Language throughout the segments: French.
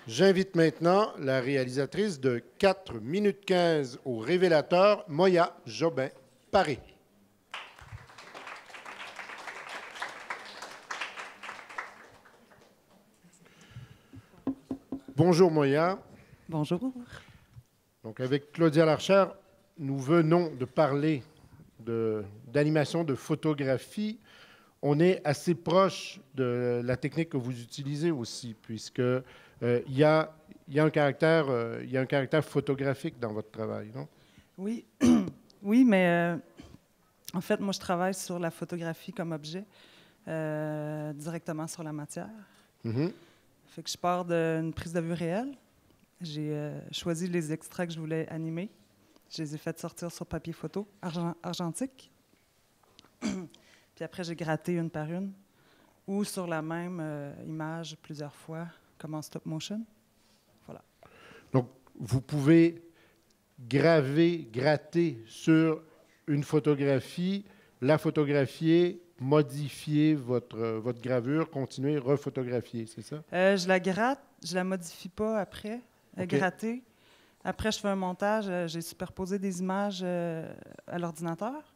J'invite maintenant la réalisatrice de 4 minutes 15 au révélateur, Moya Jobin-Paré. Bonjour Moya. Bonjour. Donc avec Claudia Larcher, nous venons de parler d'animation, de photographie. On est assez proche de la technique que vous utilisez aussi, puisque il y a un caractère photographique dans votre travail, non? Oui, oui, mais en fait, moi, je travaille sur la photographie comme objet, directement sur la matière. Mm-hmm. Fait que je pars d'une prise de vue réelle. J'ai choisi les extraits que je voulais animer. Je les ai fait sortir sur papier photo argentique. Puis après, j'ai gratté une par une, ou sur la même image plusieurs fois, comme en stop motion. Voilà. Donc, vous pouvez gratter sur une photographie, la photographier, modifier votre gravure, continuer, refotographier, c'est ça? Je la gratte, je la modifie pas après, Okay. gratter. Après, je fais un montage, j'ai superposé des images à l'ordinateur,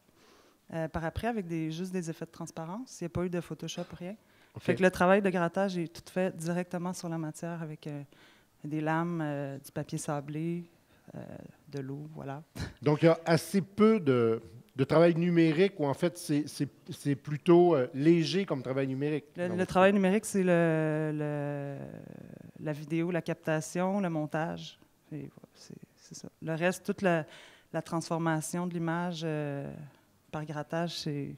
par après, avec juste des effets de transparence. Il n'y a pas eu de Photoshop, rien. Okay. Fait que le travail de grattage est tout fait directement sur la matière avec des lames, du papier sablé, de l'eau, voilà. Donc, il y a assez peu de travail numérique où, en fait, c'est plutôt léger comme travail numérique. Le travail numérique, c'est la vidéo, la captation, le montage. C'est ça. Le reste, toute la transformation de l'image par grattage, c'est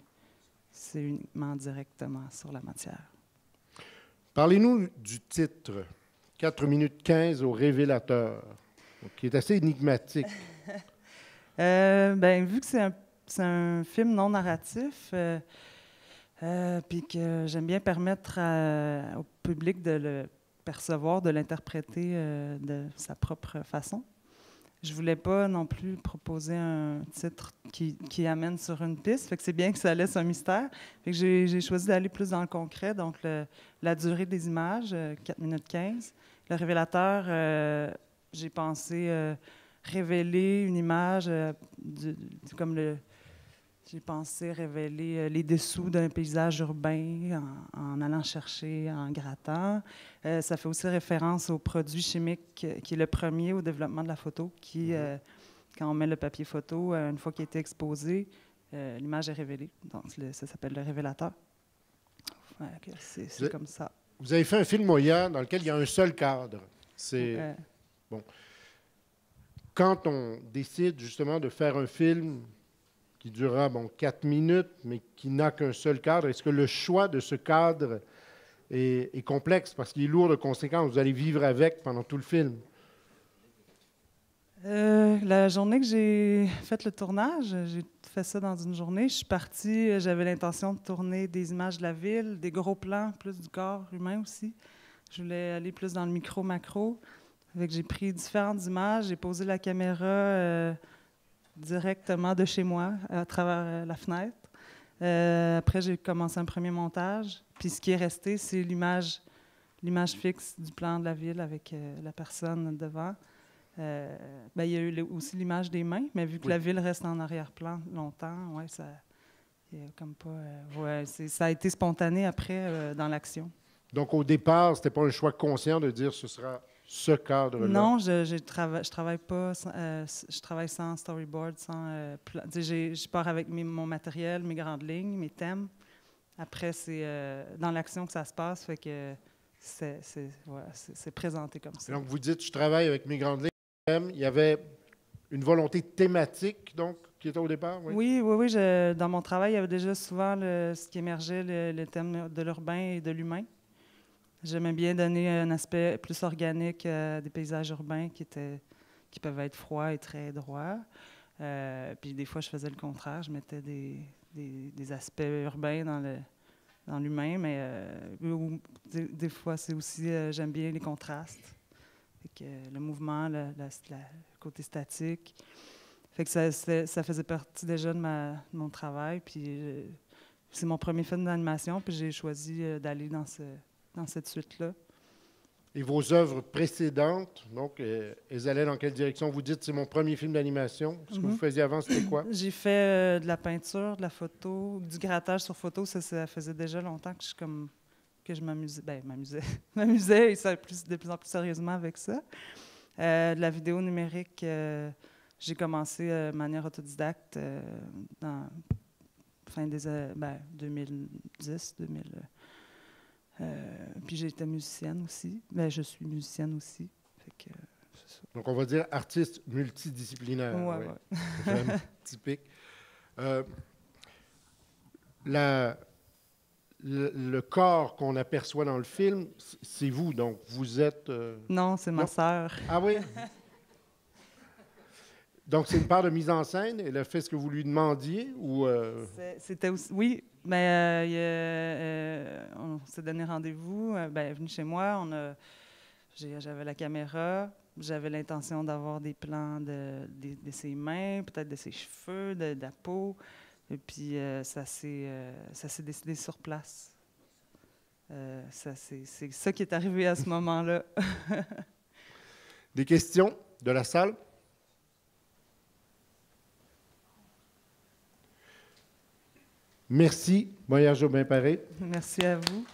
uniquement directement sur la matière. Parlez-nous du titre, 4 minutes 15 au révélateur, qui est assez énigmatique. Vu que c'est un film non narratif, puis que j'aime bien permettre au public de le percevoir, de l'interpréter de sa propre façon. Je voulais pas non plus proposer un titre qui amène sur une piste. Fait que c'est bien que ça laisse un mystère. Fait que j'ai choisi d'aller plus dans le concret. Donc, la durée des images, 4 minutes 15. Le révélateur, j'ai pensé révéler une image j'ai pensé révéler les dessous d'un paysage urbain en allant chercher, en grattant. Ça fait aussi référence au produit chimique qui est le premier au développement de la photo, qui, quand on met le papier photo, une fois qu'il a été exposé, l'image est révélée. Donc, ça s'appelle le révélateur. Ouais, c'est comme ça. Vous avez fait un film Moya dans lequel il y a un seul cadre. C'est bon. Quand on décide justement de faire un film qui durera 4 minutes, mais qui n'a qu'un seul cadre, est-ce que le choix de ce cadre est complexe parce qu'il est lourd de conséquences? Vous allez vivre avec pendant tout le film. La journée que j'ai fait le tournage, j'ai fait ça dans une journée. Je suis partie, j'avais l'intention de tourner des images de la ville, des gros plans, plus du corps humain aussi. Je voulais aller plus dans le micro-macro. J'ai pris différentes images, j'ai posé la caméra directement de chez moi, à travers la fenêtre. Après, j'ai commencé un premier montage. Puis ce qui est resté, c'est l'image fixe du plan de la ville avec la personne devant. Il y a eu aussi l'image des mains, mais vu que la ville reste en arrière-plan longtemps, ça a été spontané après dans l'action. Donc au départ, c'était pas un choix conscient de dire ce sera ce cadre-là? Non, je travaille pas, je travaille sans storyboard, sans je pars avec mon matériel, mes grandes lignes, mes thèmes. Après, c'est dans l'action que ça se passe, fait que c'est présenté comme ça. Donc vous dites, je travaille avec mes grandes lignes. Il y avait une volonté thématique, donc, qui était au départ? Oui. Oui, dans mon travail, il y avait déjà souvent ce qui émergeait, le thème de l'urbain et de l'humain. J'aimais bien donner un aspect plus organique à des paysages urbains qui peuvent être froids et très droits. Puis des fois, je faisais le contraire. Je mettais des aspects urbains dans l'humain, mais des fois, c'est aussi, j'aime bien les contrastes. Fait que le mouvement, le côté statique. Fait que ça faisait partie déjà de mon travail. Puis c'est mon premier film d'animation, puis j'ai choisi d'aller dans cette suite-là. Et vos œuvres précédentes, donc, elles allaient dans quelle direction? Vous dites, c'est mon premier film d'animation. Ce que vous faisiez avant, c'était quoi? J'ai fait de la peinture, de la photo, du grattage sur photo. Ça faisait déjà longtemps que je m'amusais. Ben, m'amusais et ça de plus en plus sérieusement avec ça. De la vidéo numérique, j'ai commencé de manière autodidacte dans fin des 2010, 2000. Puis j'ai été musicienne aussi. Ben, je suis musicienne aussi. Fait que, c'est ça. Donc, on va dire artiste multidisciplinaire. Ouais, oui. ouais. Vraiment typique. Le corps qu'on aperçoit dans le film, c'est vous, donc vous êtes... Non, c'est ma sœur. Ah oui? Donc, c'est une part de mise en scène. Elle a fait ce que vous lui demandiez ou... C'était aussi... Oui, mais on s'est donné rendez-vous. Elle est venue chez moi. J'avais la caméra. J'avais l'intention d'avoir des plans de ses mains, peut-être de ses cheveux, de la peau. Et puis, ça s'est décidé sur place. C'est ça qui est arrivé à ce moment-là. Des questions de la salle? Merci, Maya Jobin-Paré. Merci à vous.